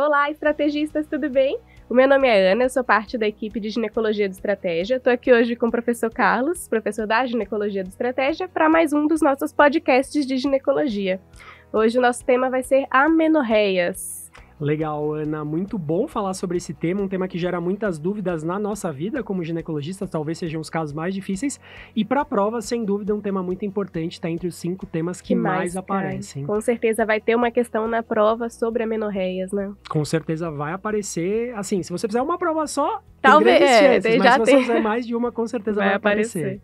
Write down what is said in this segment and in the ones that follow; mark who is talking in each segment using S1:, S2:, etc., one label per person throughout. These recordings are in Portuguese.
S1: Olá, estrategistas, tudo bem? O meu nome é Ana, eu sou parte da equipe de Ginecologia do Estratégia. Estou aqui hoje com o professor Carlos, professor da Ginecologia do Estratégia, para mais um dos nossos podcasts de ginecologia. Hoje o nosso tema vai ser amenorreias.
S2: Legal, Ana. Muito bom falar sobre esse tema, um tema que gera muitas dúvidas na nossa vida como ginecologistas, talvez sejam os casos mais difíceis. E para a prova, sem dúvida, um tema muito importante, está entre os 5 temas que mais aparecem.
S1: Com certeza vai ter uma questão na prova sobre amenorreias, né?
S2: Com certeza vai aparecer. Assim, se você fizer uma prova só,
S1: talvez
S2: mas se você fizer mais de uma, com certeza vai aparecer.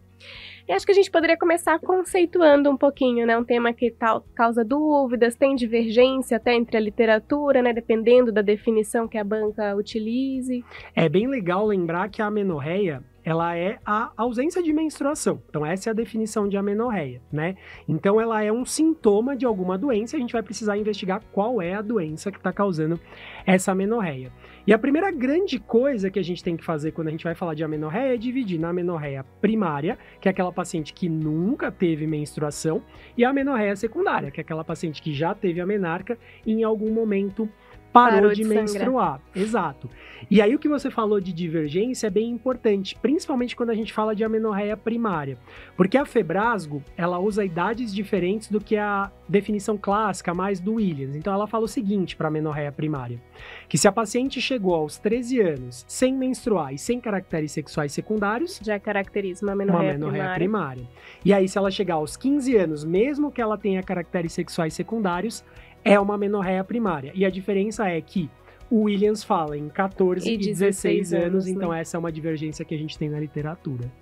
S1: E acho que a gente poderia começar conceituando um pouquinho, né? Um tema que causa dúvidas, tem divergência até entre a literatura, né? Dependendo da definição que a banca utilize.
S2: É bem legal lembrar que a amenorreia, ela é a ausência de menstruação. Então, essa é a definição de amenorreia, né? Então, ela é um sintoma de alguma doença. A gente vai precisar investigar qual é a doença que está causando essa amenorreia. E a primeira grande coisa que a gente tem que fazer quando a gente vai falar de amenorreia é dividir na amenorreia primária, que é aquela paciente que nunca teve menstruação, e a amenorreia secundária, que é aquela paciente que já teve a menarca e em algum momento parou de menstruar. Exato. E aí o que você falou de divergência é bem importante, principalmente quando a gente fala de amenorreia primária, porque a Febrasgo, ela usa idades diferentes do que a definição clássica mais do Williams. Então ela fala o seguinte para a amenorreia primária, que se a paciente chegou aos 13 anos sem menstruar e sem caracteres sexuais secundários,
S1: já caracteriza uma amenorreia
S2: primária. E aí se ela chegar aos 15 anos, mesmo que ela tenha caracteres sexuais secundários, é uma amenorreia primária. E a diferença é que o Williams fala em 14 e 16 anos, então né? Essa é uma divergência que a gente tem na literatura.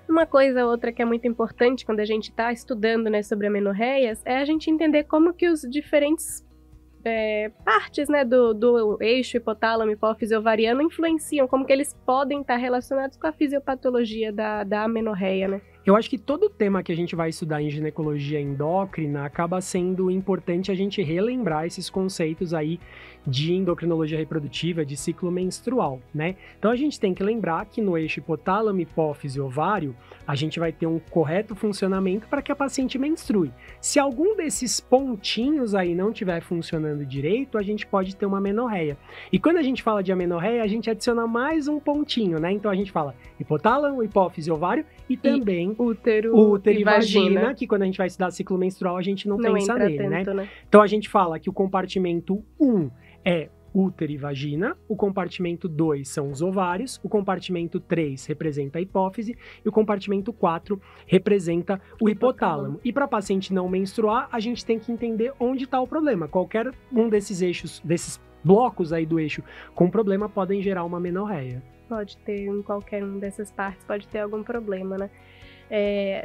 S1: Uma coisa outra que é muito importante quando a gente está estudando, né, sobre amenorreias é a gente entender como que os diferentes partes, né, do eixo hipotálamo, hipófise ovariano influenciam, como que eles podem estar relacionados com a fisiopatologia da amenorreia, né?
S2: Eu acho que todo tema que a gente vai estudar em ginecologia endócrina acaba sendo importante a gente relembrar esses conceitos aí de endocrinologia reprodutiva, de ciclo menstrual, né? Então a gente tem que lembrar que no eixo hipotálamo, hipófise, ovário, a gente vai ter um correto funcionamento para que a paciente menstrue. Se algum desses pontinhos aí não estiver funcionando direito, a gente pode ter uma amenorreia. E quando a gente fala de amenorreia, a gente adiciona mais um pontinho, né? Então a gente fala hipotálamo, hipófise, ovário e também útero e vagina, que quando a gente vai estudar ciclo menstrual, a gente não pensa nele, né? Então a gente fala que o compartimento 1 é útero e vagina, o compartimento 2 são os ovários, o compartimento 3 representa a hipófise e o compartimento 4 representa o hipotálamo. E para paciente não menstruar, a gente tem que entender onde está o problema. Qualquer um desses eixos, desses blocos aí do eixo com problema podem gerar uma amenorreia.
S1: Pode ter, em qualquer uma dessas partes, pode ter algum problema, né?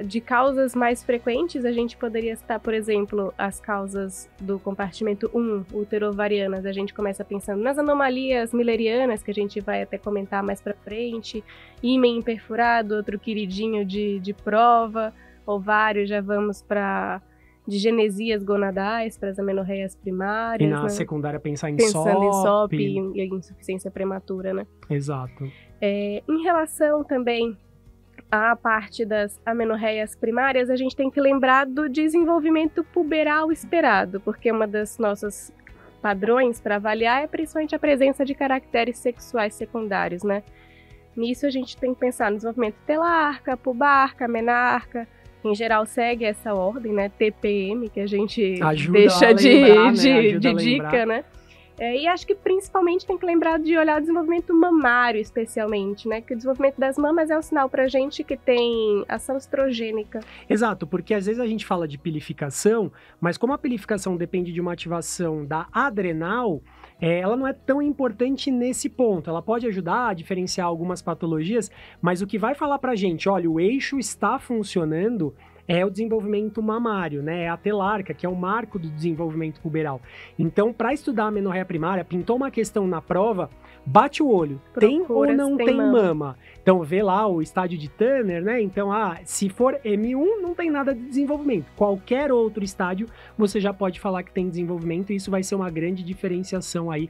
S1: De causas mais frequentes, a gente poderia citar, por exemplo, as causas do compartimento 1, útero-ovarianas. A gente começa pensando nas anomalias millerianas, que a gente vai até comentar mais pra frente, ímen perfurado, outro queridinho de prova, ovário, já vamos para digenesias gonadais, para as amenorreias primárias.
S2: E na secundária pensando em
S1: SOP e insuficiência prematura, né?
S2: Exato.
S1: Em relação também a parte das amenorreias primárias, a gente tem que lembrar do desenvolvimento puberal esperado, porque uma das nossas padrões para avaliar é principalmente a presença de caracteres sexuais secundários, né? Nisso a gente tem que pensar no desenvolvimento telarca, pubarca, menarca, em geral segue essa ordem, né? TPM, que a gente deixa de dica, né? E acho que principalmente tem que lembrar de olhar o desenvolvimento mamário, especialmente, né? Que o desenvolvimento das mamas é um sinal pra gente que tem ação estrogênica.
S2: Exato, porque às vezes a gente fala de pilificação, mas como a pilificação depende de uma ativação da adrenal, ela não é tão importante nesse ponto. Ela pode ajudar a diferenciar algumas patologias, mas o que vai falar pra gente, olha, o eixo está funcionando, é o desenvolvimento mamário, né? É a telarca, que é o marco do desenvolvimento puberal. Então, para estudar a amenorreia primária, pintou uma questão na prova, bate o olho, tem ou não tem mama. Então, vê lá o estádio de Turner, né? Então, se for M1, não tem nada de desenvolvimento. Qualquer outro estádio, você já pode falar que tem desenvolvimento, e isso vai ser uma grande diferenciação aí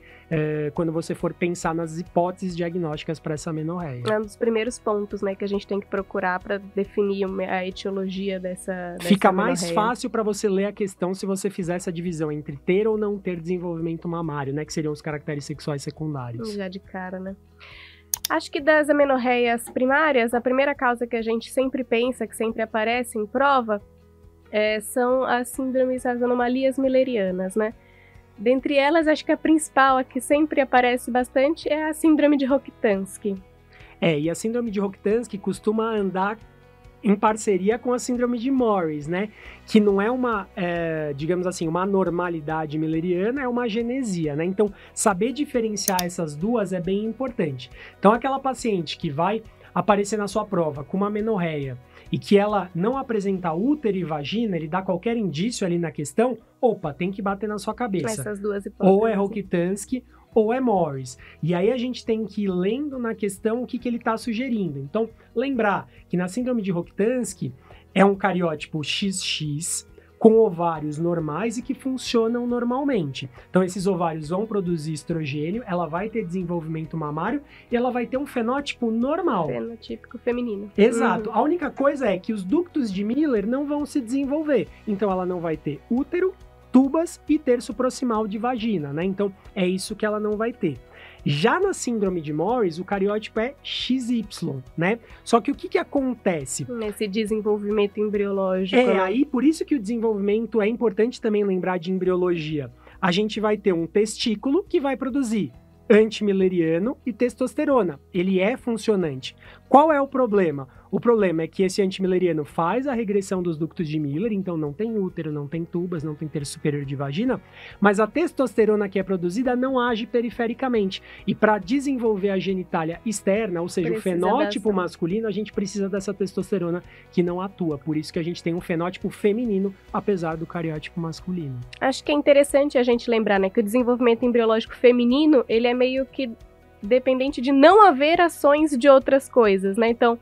S2: quando você for pensar nas hipóteses diagnósticas para essa amenorreia.
S1: É um dos primeiros pontos, né, que a gente tem que procurar para definir a etiologia dessa
S2: Fica mais
S1: amenorreia.
S2: fácil para você ler a questão se você fizer essa divisão entre ter ou não ter desenvolvimento mamário, né? Que seriam os caracteres sexuais secundários.
S1: Já de cara, né? Acho que das amenorreias primárias, a primeira causa que a gente sempre pensa, que sempre aparece em prova, são as síndromes, as anomalias millerianas, né? Dentre elas, acho que a principal, a que sempre aparece bastante, é a síndrome de Rokitansky.
S2: E a síndrome de Rokitansky costuma andar em parceria com a síndrome de Morris, né? Que não é uma, digamos assim, uma anormalidade milleriana, é uma agenesia, né? Então, saber diferenciar essas duas é bem importante. Então, aquela paciente que vai aparecer na sua prova com uma amenorreia e que ela não apresenta útero e vagina, ele dá qualquer indício ali na questão, opa, tem que bater na sua cabeça.
S1: Essas duas hipóteses.
S2: Ou é Rokitansky ou é Morris. E aí a gente tem que ir lendo na questão o que ele está sugerindo. Então, lembrar que na síndrome de Rokitansky é um cariótipo XX com ovários normais e que funcionam normalmente. Então, esses ovários vão produzir estrogênio, ela vai ter desenvolvimento mamário e ela vai ter um fenótipo normal.
S1: Fenotípico feminino.
S2: Exato. A única coisa é que os ductos de Miller não vão se desenvolver. Então, ela não vai ter útero, tubas e terço proximal de vagina, né? Então, é isso que ela não vai ter. Já na síndrome de Morris, o cariótipo é XY, né? Só que o que acontece?
S1: Nesse desenvolvimento embriológico.
S2: Aí por isso que o desenvolvimento é importante também lembrar de embriologia. A gente vai ter um testículo que vai produzir antimilleriano e testosterona. Ele é funcionante. Qual é o problema? O problema é que esse antimilleriano faz a regressão dos ductos de Miller, então não tem útero, não tem tubas, não tem terço superior de vagina, mas a testosterona que é produzida não age perifericamente. E para desenvolver a genitália externa, ou seja, o fenótipo masculino, a gente precisa dessa testosterona que não atua. Por isso que a gente tem um fenótipo feminino, apesar do cariótipo masculino.
S1: Acho que é interessante a gente lembrar, né, que o desenvolvimento embriológico feminino, ele é meio que dependente de não haver ações de outras coisas, né? Então,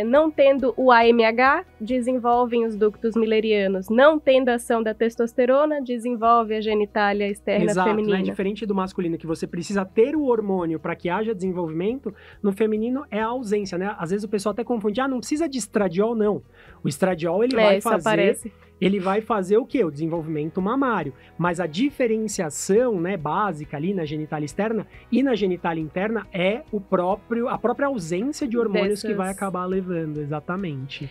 S1: não tendo o AMH, desenvolvem os ductos millerianos. Não tendo a ação da testosterona, desenvolve a genitália externa feminina.
S2: Né? Diferente do masculino, que você precisa ter o hormônio para que haja desenvolvimento, no feminino é a ausência, né? Às vezes o pessoal até confunde, não precisa de estradiol, não. O estradiol, ele vai fazer...
S1: Aparece.
S2: Ele vai fazer o quê? O desenvolvimento mamário. Mas a diferenciação, né, básica ali na genitália externa e na genitália interna é a própria ausência de hormônios que vai acabar levando, exatamente.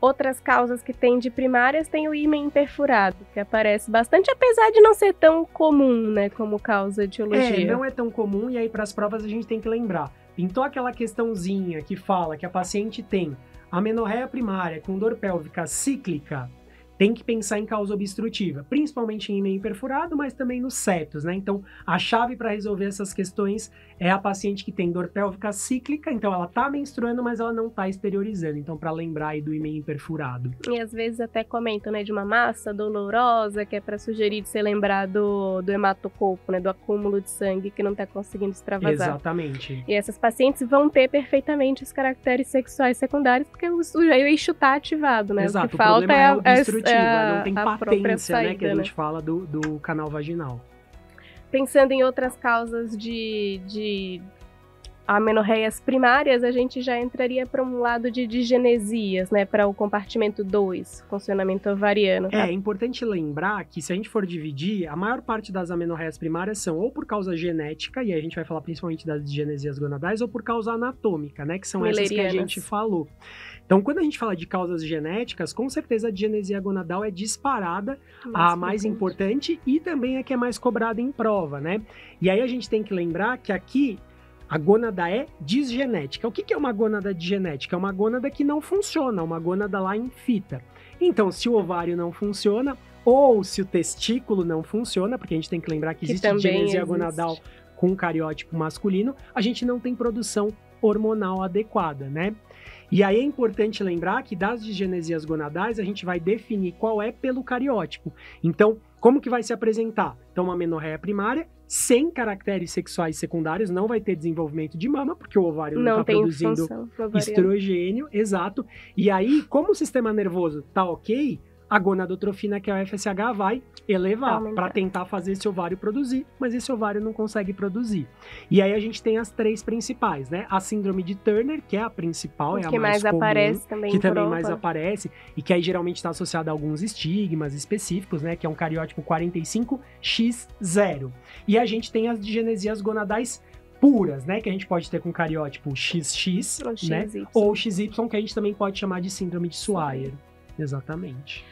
S1: Outras causas que tem de primárias tem o ímen perfurado, que aparece bastante, apesar de não ser tão comum, né, como causa de etiologia.
S2: Não é tão comum, e aí para as provas a gente tem que lembrar. Então aquela questãozinha que fala que a paciente tem amenorreia primária com dor pélvica cíclica, tem que pensar em causa obstrutiva, principalmente em ímen perfurado, mas também nos septos, né? Então, a chave para resolver essas questões é a paciente que tem dor pélvica cíclica, então ela tá menstruando, mas ela não tá exteriorizando. Então, para lembrar aí do ímen perfurado.
S1: E às vezes até comentam, né, de uma massa dolorosa, que é para sugerir de você lembrar do hematocolpo, né, do acúmulo de sangue que não tá conseguindo extravasar.
S2: Exatamente.
S1: E essas pacientes vão ter perfeitamente os caracteres sexuais secundários, porque o eixo tá ativado, né?
S2: Exato,
S1: o que falta é a
S2: não tem patência,
S1: saída,
S2: né, que a gente fala do canal vaginal.
S1: Pensando em outras causas de amenorreias primárias, a gente já entraria para um lado de digenesias, né, para o compartimento 2, funcionamento ovariano.
S2: É importante lembrar que se a gente for dividir, a maior parte das amenorreias primárias são ou por causa genética, e aí a gente vai falar principalmente das digenesias gonadais, ou por causa anatômica, né, que são essas que a gente falou. Então, quando a gente fala de causas genéticas, com certeza a digenesia gonadal é disparada, a mais importante e também a que é mais cobrada em prova, né? E aí a gente tem que lembrar que aqui a gônada é disgenética. O que é uma gônada disgenética? É uma gônada que não funciona, uma gônada lá em fita. Então, se o ovário não funciona, ou se o testículo não funciona, porque a gente tem que lembrar que existe digenesia gonadal com cariótipo masculino, a gente não tem produção hormonal adequada, né? E aí é importante lembrar que das disgenesias gonadais a gente vai definir qual é pelo cariótipo. Então, como que vai se apresentar? Então, uma amenorreia primária, sem caracteres sexuais secundários, não vai ter desenvolvimento de mama, porque o ovário não está produzindo estrogênio, exato. E aí, como o sistema nervoso tá ok, a gonadotrofina, que é o FSH, vai elevar para tentar fazer esse ovário produzir, mas esse ovário não consegue produzir. E aí a gente tem as três principais, né? A síndrome de Turner, que é a principal, é a mais comum,
S1: aparece também
S2: que também mais aparece, e que aí geralmente está associada a alguns estigmas específicos, né? Que é um cariótipo 45X0. E a gente tem as digenesias gonadais puras, né? Que a gente pode ter com cariótipo XX, né? Ou XY, que a gente também pode chamar de síndrome de Swyer. Exatamente.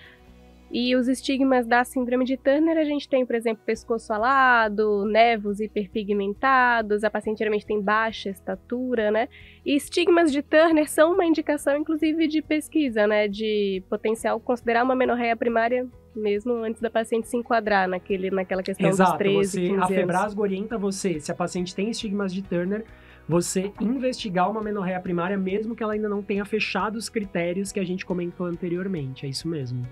S1: E os estigmas da síndrome de Turner, a gente tem, por exemplo, pescoço alado, nervos hiperpigmentados, a paciente geralmente tem baixa estatura, né? E estigmas de Turner são uma indicação, inclusive, de pesquisa, né? De potencial considerar uma amenorreia primária mesmo antes da paciente se enquadrar naquela questão dos 13, 15 anos.
S2: A Febrasgo orienta você, se a paciente tem estigmas de Turner, você investigar uma amenorreia primária, mesmo que ela ainda não tenha fechado os critérios que a gente comentou anteriormente. É isso mesmo.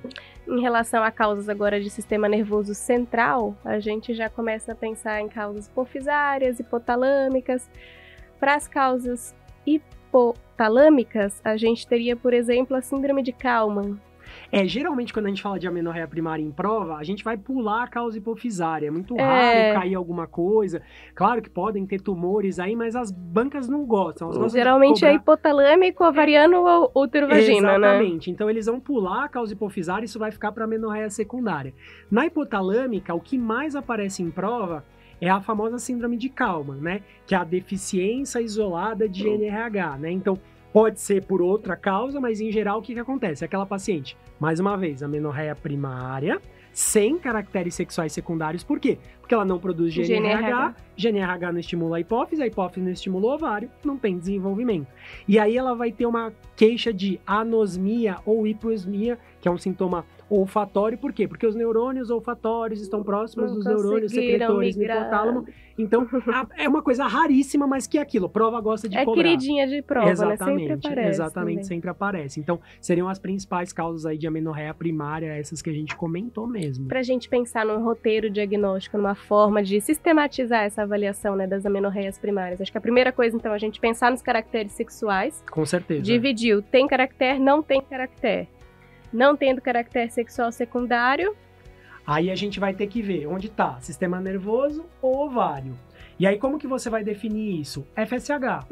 S1: Em relação a causas agora de sistema nervoso central, a gente já começa a pensar em causas hipofisárias, hipotalâmicas. Para as causas hipotalâmicas, a gente teria, por exemplo, a síndrome de Kalman.
S2: Geralmente quando a gente fala de amenorreia primária em prova, a gente vai pular a causa hipofisária. É muito raro cair alguma coisa. Claro que podem ter tumores aí, mas as bancas não gostam.
S1: Geralmente é hipotalâmico, ovariano ou útero-vagina, né?
S2: Exatamente. Então eles vão pular a causa hipofisária e isso vai ficar para amenorreia secundária. Na hipotalâmica, o que mais aparece em prova é a famosa síndrome de Kalman, né? Que é a deficiência isolada de GNRH, né? Então, pode ser por outra causa, mas em geral o que acontece? Aquela paciente, mais uma vez, amenorreia primária, sem caracteres sexuais secundários. Por quê? Porque ela não produz GNRH não estimula a hipófise não estimula o ovário, não tem desenvolvimento. E aí ela vai ter uma queixa de anosmia ou hiposmia, que é um sintoma olfatório. Por quê? Porque os neurônios olfatórios estão próximos dos neurônios secretores no hipotálamo. Então, é uma coisa raríssima, mas que é aquilo. Prova gosta de cobrar.
S1: É queridinha de prova,
S2: exatamente,
S1: né? Sempre aparece.
S2: Exatamente,
S1: também.
S2: sempre aparece. Então, seriam as principais causas aí de amenorreia primária, essas que a gente comentou mesmo.
S1: Pra gente pensar num roteiro diagnóstico, numa forma de sistematizar essa avaliação, né, das amenorreias primárias. Acho que a primeira coisa, então, é a gente pensar nos caracteres sexuais.
S2: Com certeza.
S1: Dividiu, tem caractere, não tem caractere. Não tendo caractere sexual secundário.
S2: Aí a gente vai ter que ver onde está sistema nervoso ou ovário. E aí como que você vai definir isso? FSH.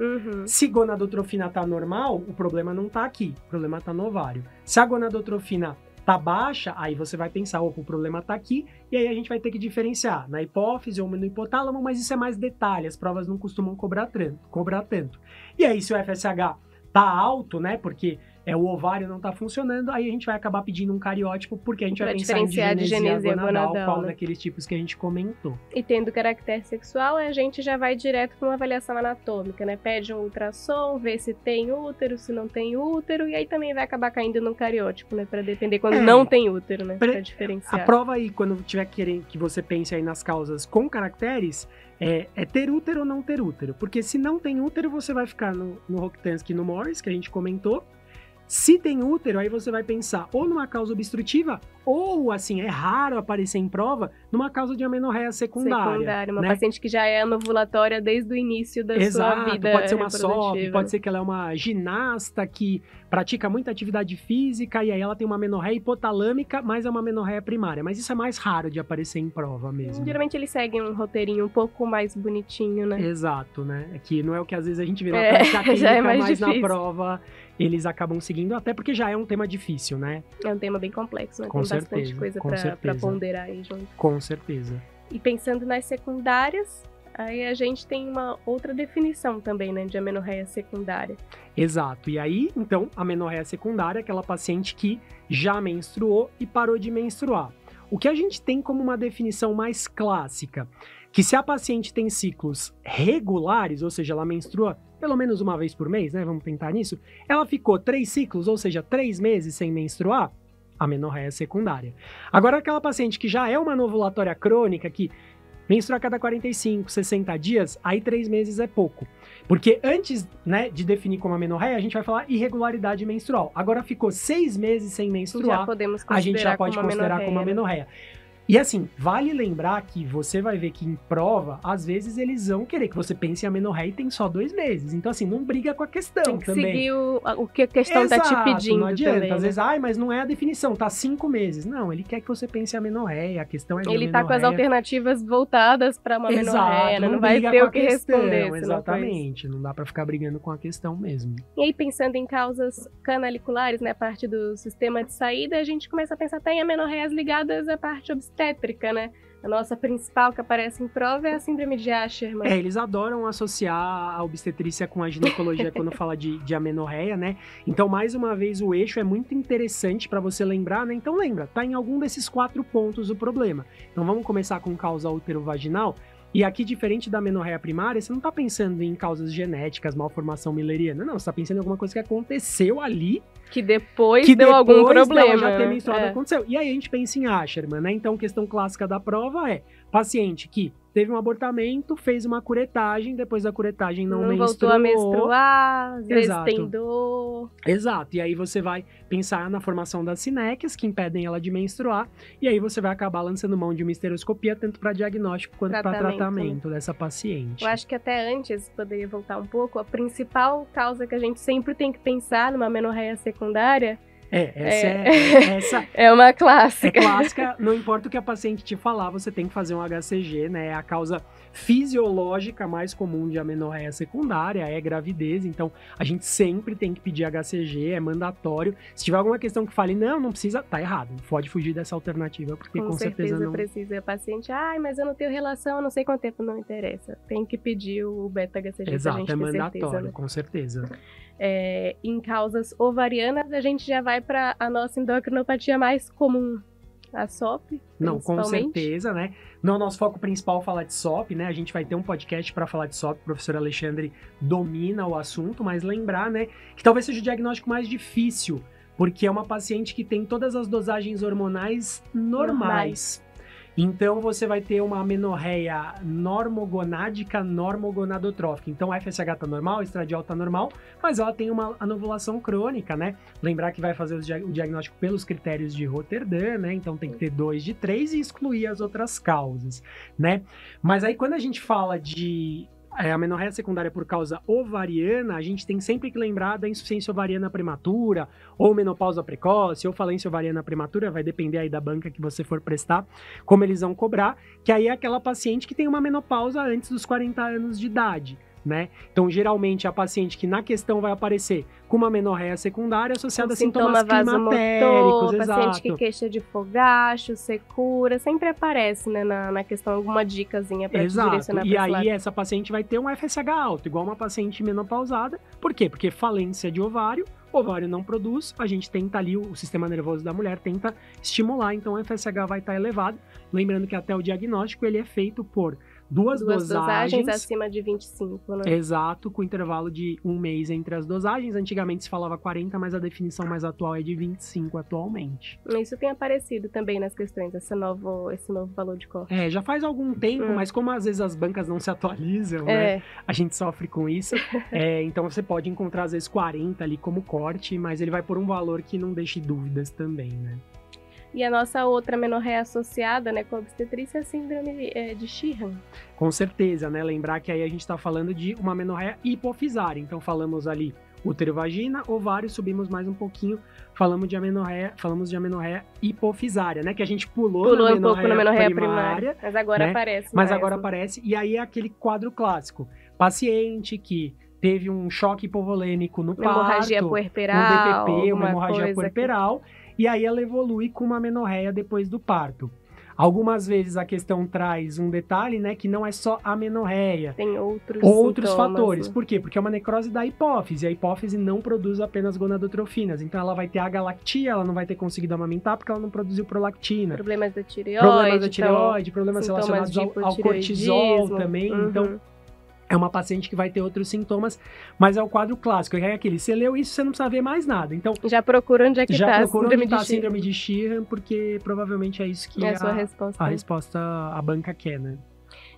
S2: Se gonadotrofina está normal, o problema não está aqui, o problema está no ovário. Se a gonadotrofina está baixa, aí você vai pensar, opa, o problema está aqui, e aí a gente vai ter que diferenciar na hipófise ou no hipotálamo, mas isso é mais detalhe, as provas não costumam cobrar tanto. E aí se o FSH está alto, né, porque o ovário não está funcionando, aí a gente vai acabar pedindo um cariótipo, porque a gente vai pensar em digenesia gonadal, qual daqueles tipos que a gente comentou.
S1: E tendo caractere sexual, a gente já vai direto para uma avaliação anatômica, né? Pede um ultrassom, vê se tem útero, se não tem útero, e aí também vai acabar caindo num cariótipo, né? Para depender quando não tem útero, né? Para diferenciar.
S2: A prova aí, quando tiver querendo que você pense aí nas causas com caracteres, é ter útero ou não ter útero. Porque se não tem útero, você vai ficar no Rokitansky e no Morris, que a gente comentou. Se tem útero, aí você vai pensar ou numa causa obstrutiva, ou, assim, é raro aparecer em prova, numa causa de amenorreia secundária.
S1: Uma paciente que já é anovulatória desde o início da sua vida.
S2: Pode ser uma SOP, pode ser que ela é uma ginasta que pratica muita atividade física, e aí ela tem uma amenorreia hipotalâmica, mas é uma amenorreia primária. Mas isso é mais raro de aparecer em prova mesmo.
S1: Geralmente eles seguem um roteirinho um pouco mais bonitinho, né?
S2: Exato, né? Que não é o que às vezes a gente vê na prática clínica, mas na prova eles acabam seguindo, até porque já é um tema difícil, né?
S1: É um tema bem complexo, né?
S2: Com
S1: Tem
S2: certeza,
S1: bastante coisa pra ponderar aí junto.
S2: Com certeza.
S1: E pensando nas secundárias, aí a gente tem uma outra definição também, né, de amenorreia secundária.
S2: Exato. E aí, então, a amenorreia secundária é aquela paciente que já menstruou e parou de menstruar. O que a gente tem como uma definição mais clássica, que se a paciente tem ciclos regulares, ou seja, ela menstrua pelo menos uma vez por mês, né? Vamos tentar nisso. Ela ficou 3 ciclos, ou seja, 3 meses sem menstruar, amenorreia secundária. Agora, aquela paciente que já é uma anovulatória crônica, que menstrua a cada 45, 60 dias, aí 3 meses é pouco. Porque antes, né, de definir como amenorreia, a gente vai falar irregularidade menstrual. Agora ficou 6 meses sem menstruar, a gente já pode considerar como amenorreia. E assim, vale lembrar que você vai ver que em prova, às vezes eles vão querer que você pense em amenorreia e tem só 2 meses. Então assim, não briga com a questão
S1: Tem que
S2: também.
S1: seguir o que a questão
S2: Exato,
S1: tá te pedindo
S2: não adianta.
S1: também,
S2: Às
S1: né?
S2: vezes, mas não é a definição, tá 5 meses. Não, ele quer que você pense em amenorreia, a questão é de
S1: Ele tá com as
S2: amenorreia.
S1: alternativas voltadas para uma amenorreia, né? Não vai
S2: briga
S1: ter
S2: com
S1: o
S2: a
S1: que
S2: questão,
S1: responder. Se não for isso.
S2: exatamente, não dá pra ficar brigando com a questão mesmo.
S1: E aí, pensando em causas canaliculares, né, parte do sistema de saída, a gente começa a pensar até em amenorreias ligadas à parte obstétrica, né? A nossa principal que aparece em prova é a síndrome de Asherman.
S2: Eles adoram associar a obstetrícia com a ginecologia quando fala de amenorreia, né? Então, mais uma vez, o eixo é muito interessante para você lembrar, né? Então, lembra, tá em algum desses 4 pontos o problema. Então, vamos começar com causa útero-vaginal. E aqui, diferente da amenorreia primária, você não tá pensando em causas genéticas, malformação milleriana. Não, você tá pensando em alguma coisa que aconteceu ali.
S1: Que depois deu algum problema.
S2: Já ter menstruado aconteceu. E aí a gente pensa em Asherman, né? Então, questão clássica da prova é paciente que teve um abortamento, fez uma curetagem, depois da curetagem não menstruou.
S1: Voltou a menstruar, às vezes
S2: Exato.
S1: tem dor.
S2: Exato, e aí você vai pensar na formação das sinéquias, que impedem ela de menstruar, e aí você vai acabar lançando mão de uma histeroscopia, tanto para diagnóstico quanto para tratamento dessa paciente.
S1: Eu acho que até antes, poderia voltar um pouco, a principal causa que a gente sempre tem que pensar numa amenorreia secundária
S2: Essa
S1: é uma clássica.
S2: É clássica, não importa o que a paciente te falar, você tem que fazer um HCG, né? É a causa fisiológica mais comum de amenorreia secundária, é gravidez, então a gente sempre tem que pedir HCG, é mandatório. Se tiver alguma questão que fale, não precisa, tá errado, pode fugir dessa alternativa, porque com certeza não
S1: precisa. A paciente, mas eu não tenho relação, não sei quanto tempo, não interessa. Tem que pedir o beta-HCG.
S2: Exato,
S1: pra gente
S2: é mandatório,
S1: certeza, né?
S2: com certeza.
S1: Em causas ovarianas, a gente já vai para a nossa endocrinopatia mais comum, a SOP.
S2: Não, com certeza, né? Não é o nosso foco principal falar de SOP, né? A gente vai ter um podcast para falar de SOP, o professor Alexandre domina o assunto, mas lembrar, né, que talvez seja o diagnóstico mais difícil, porque é uma paciente que tem todas as dosagens hormonais normais. Então, você vai ter uma amenorreia normogonádica, normogonadotrófica. Então, a FSH tá normal, a estradiol tá normal, mas ela tem uma anovulação crônica, né? Lembrar que vai fazer o diagnóstico pelos critérios de Rotterdam, né? Então, tem que ter 2 de 3 e excluir as outras causas, né? Mas aí, quando a gente fala de amenorreia secundária por causa ovariana, a gente tem sempre que lembrar da insuficiência ovariana prematura, ou menopausa precoce, ou falência ovariana prematura, vai depender aí da banca que você for prestar, como eles vão cobrar, que aí é aquela paciente que tem uma menopausa antes dos 40 anos de idade, né? Então, geralmente, a paciente que na questão vai aparecer com uma amenorreia secundária associada a sintomas climatéricos,
S1: paciente que queixa de fogacho, secura, sempre aparece, né, na questão alguma dicasinha para direcionar.
S2: E aí essa paciente vai ter um FSH alto, igual uma paciente menopausada. Por quê? Porque falência de ovário não produz, a gente tenta ali, o sistema nervoso da mulher tenta estimular, então o FSH vai estar elevado. Lembrando que até o diagnóstico ele é feito por duas dosagens
S1: acima de 25, né?
S2: Exato, com intervalo de 1 mês entre as dosagens. Antigamente se falava 40, mas a definição mais atual é de 25 atualmente.
S1: Isso tem aparecido também nas questões, esse novo valor de corte.
S2: Já faz algum tempo, mas como às vezes as bancas não se atualizam, né? A gente sofre com isso. Então você pode encontrar às vezes 40 ali como corte, mas ele vai por um valor que não deixe dúvidas também, né?
S1: E a nossa outra amenorreia associada, né, com a obstetrícia é a síndrome de Sheehan.
S2: Com certeza, né? Lembrar que aí a gente está falando de uma amenorreia hipofisária. Então falamos ali útero, vagina, ovário, subimos mais um pouquinho, falamos de amenorreia hipofisária, né? Que a gente pulou na
S1: um pouco na amenorreia primária, mas agora
S2: né?
S1: aparece.
S2: Mas agora aparece, e aí é aquele quadro clássico. Paciente que teve um choque hipovolêmico no parto,
S1: hemorragia puerperal,
S2: um DPP, uma hemorragia puerperal, e aí ela evolui com uma amenorreia depois do parto. Algumas vezes a questão traz um detalhe, né, que não é só a amenorreia.
S1: Tem outros
S2: fatores.
S1: Né?
S2: Por quê? Porque é uma necrose da hipófise. A hipófise não produz apenas gonadotrofinas. Então ela vai ter a galactia, ela não vai ter conseguido amamentar porque ela não produziu prolactina.
S1: Problemas da tireoide.
S2: Problemas relacionados ao cortisol também. Então, é uma paciente que vai ter outros sintomas, mas é o quadro clássico. É aquele, você leu isso, você não precisa ver mais nada. Então,
S1: já procura onde é que está
S2: a síndrome de Sheehan, porque provavelmente é isso que a resposta a banca quer, né?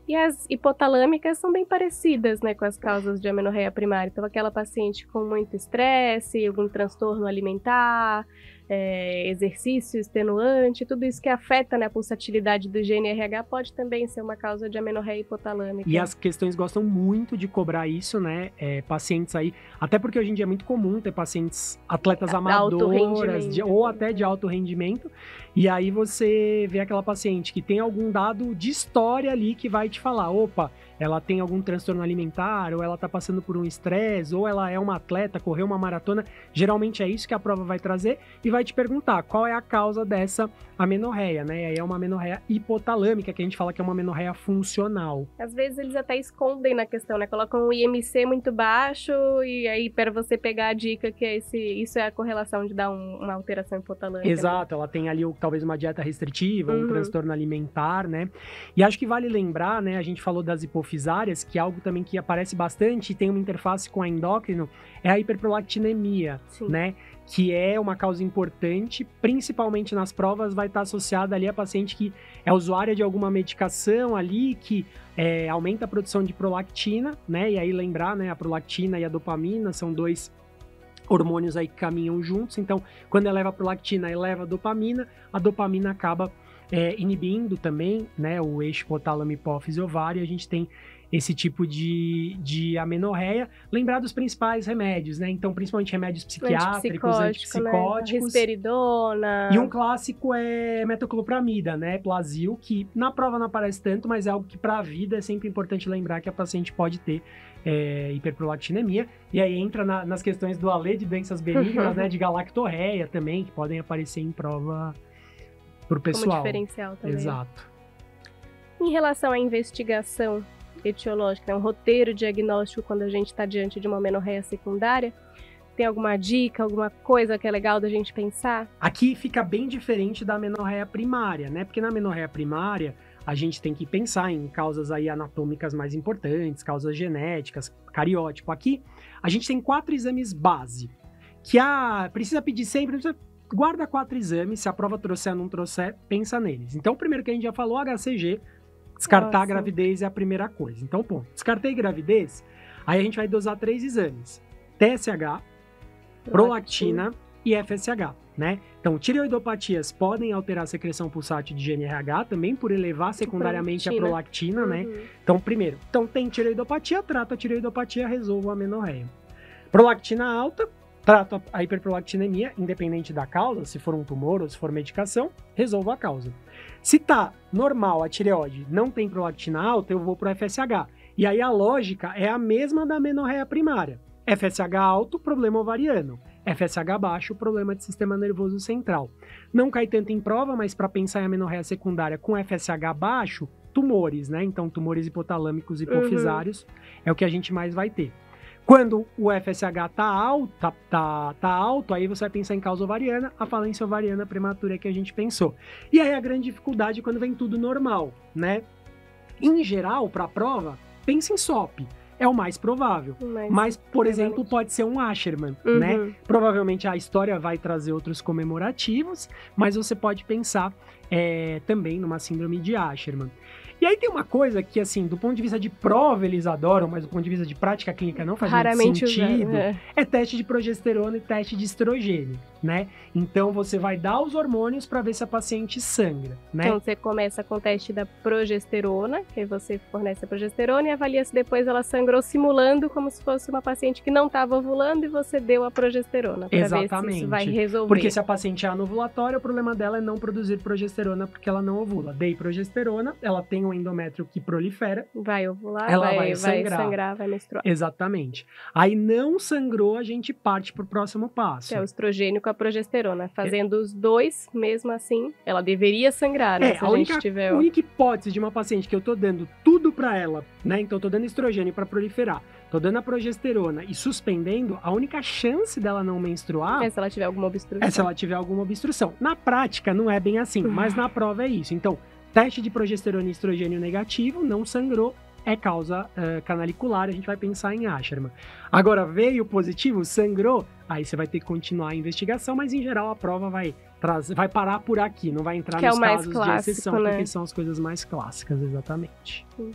S1: E as hipotalâmicas são bem parecidas, né, com as causas de amenorreia primária. Então, aquela paciente com muito estresse, algum transtorno alimentar, exercício extenuante, tudo isso que afeta, né, a pulsatilidade do GNRH pode também ser uma causa de amenorreia hipotalâmica.
S2: E as questões gostam muito de cobrar isso, né? Pacientes aí, até porque hoje em dia é muito comum ter pacientes atletas amadoras ou até de alto rendimento, e aí você vê aquela paciente que tem algum dado de história ali que vai te falar, opa, ela tem algum transtorno alimentar, ou ela tá passando por um estresse, ou ela é uma atleta, correu uma maratona. Geralmente é isso que a prova vai trazer e vai te perguntar qual é a causa dessa amenorreia, né? E aí é uma amenorreia hipotalâmica, que a gente fala que é uma amenorreia funcional.
S1: Às vezes eles até escondem na questão, né? Colocam um IMC muito baixo e aí para você pegar a dica que isso é a correlação de dar uma alteração hipotalâmica.
S2: Exato, ela tem ali talvez uma dieta restritiva, um transtorno alimentar, né? E acho que vale lembrar, né? A gente falou das hipofisárias, que é algo também que aparece bastante e tem uma interface com a endócrino, é a hiperprolactinemia, né? Que é uma causa importante, principalmente nas provas, vai estar associada ali a paciente que é usuária de alguma medicação ali, que aumenta a produção de prolactina, né? E aí lembrar, né? A prolactina e a dopamina são dois hormônios aí que caminham juntos, então quando eleva a prolactina, eleva a dopamina acaba inibindo também, né? O eixo hipotálamo, hipófise, ovário, a gente tem esse tipo de amenorreia. Lembrar dos principais remédios, né? Então, principalmente remédios psiquiátricos, antipsicóticos.
S1: Né? Risperidona.
S2: E um clássico é metoclopramida, né? Plasil, que na prova não aparece tanto, mas é algo que para a vida é sempre importante lembrar que a paciente pode ter hiperprolactinemia. E aí entra nas questões do ALE de doenças benignas, né? De galactorreia também, que podem aparecer em prova pro pessoal.
S1: Como diferencial também.
S2: Exato.
S1: Em relação à investigação etiológica, um roteiro diagnóstico quando a gente está diante de uma amenorreia secundária, tem alguma dica, alguma coisa que é legal da gente pensar?
S2: Aqui fica bem diferente da amenorreia primária, né? Porque na amenorreia primária a gente tem que pensar em causas aí anatômicas mais importantes, causas genéticas, cariótipo. Aqui a gente tem 4 exames base, que precisa pedir sempre, guarda 4 exames, se a prova trouxer ou não trouxer, pensa neles. Então o primeiro que a gente já falou, HCG, descartar a gravidez é a primeira coisa. Então, descartei gravidez, aí a gente vai dosar 3 exames. TSH, prolactina e FSH, né? Então, tireoidopatias podem alterar a secreção pulsátil de GNRH também por elevar secundariamente a prolactina, né? Então, primeiro, tem tireoidopatia, trata a tireoidopatia, resolvo a amenorreia. Prolactina alta, trato a hiperprolactinemia, independente da causa, se for um tumor ou se for medicação, resolvo a causa. Se tá normal a tireoide, não tem prolactina alta, eu vou pro FSH. E aí a lógica é a mesma da amenorreia primária. FSH alto, problema ovariano. FSH baixo, problema de sistema nervoso central. Não cai tanto em prova, mas para pensar em amenorreia secundária com FSH baixo, tumores, né? Então, tumores hipotalâmicos e hipofisários é o que a gente mais vai ter. Quando o FSH tá alto, aí você vai pensar em causa ovariana, a falência ovariana prematura que a gente pensou. E aí a grande dificuldade é quando vem tudo normal, né? Em geral, para a prova, pensa em SOP. É o mais provável. Mas, por exemplo, pode ser um Asherman, né? Provavelmente a história vai trazer outros comemorativos, mas você pode pensar também numa síndrome de Asherman. E aí tem uma coisa que, assim, do ponto de vista de prova eles adoram, mas do ponto de vista de prática clínica não faz muito sentido, é teste de progesterona e teste de estrogênio, né? Então você vai dar os hormônios para ver se a paciente sangra, né?
S1: Então você começa com o teste da progesterona, que aí você fornece a progesterona e avalia se depois ela sangrou simulando como se fosse uma paciente que não estava ovulando e você deu a progesterona, para ver se isso vai resolver.
S2: Porque se a paciente é anovulatória, o problema dela é não produzir progesterona porque ela não ovula. Dei progesterona, ela tem um endométrio que prolifera.
S1: Vai ovular,
S2: ela
S1: vai sangrar, vai menstruar.
S2: Exatamente. Aí não sangrou, a gente parte pro próximo passo.
S1: Que é o estrogênio com a progesterona. Fazendo os dois, mesmo assim, ela deveria sangrar, né? Se a única
S2: hipótese de uma paciente que eu tô dando tudo pra ela, né? Então eu tô dando estrogênio pra proliferar, tô dando a progesterona e suspendendo, a única chance dela não menstruar
S1: é se ela tiver alguma obstrução.
S2: Na prática, não é bem assim, mas na prova é isso. Então, teste de progesterona e estrogênio negativo, não sangrou, é causa canalicular, a gente vai pensar em Asherman. Agora, veio positivo, sangrou, aí você vai ter que continuar a investigação, mas em geral a prova vai parar por aqui, não vai entrar nos casos de exceção, né? Porque são as coisas mais clássicas, exatamente.
S1: Sim.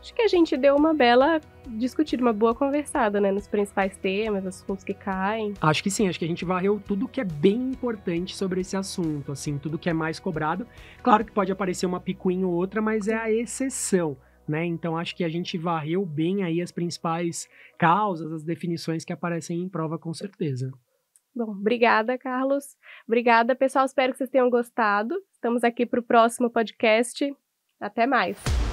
S1: acho que a gente deu uma bela discutida, uma boa conversada, né, nos principais temas, assuntos que caem.
S2: Acho que sim, acho que a gente varreu tudo que é bem importante sobre esse assunto, assim, tudo que é mais cobrado. Claro que pode aparecer uma picuinha ou outra, mas é a exceção, né? Então acho que a gente varreu bem aí as principais causas, as definições que aparecem em prova, com certeza.
S1: Bom, obrigada, Carlos. Obrigada, pessoal. Espero que vocês tenham gostado. Estamos aqui para o próximo podcast. Até mais.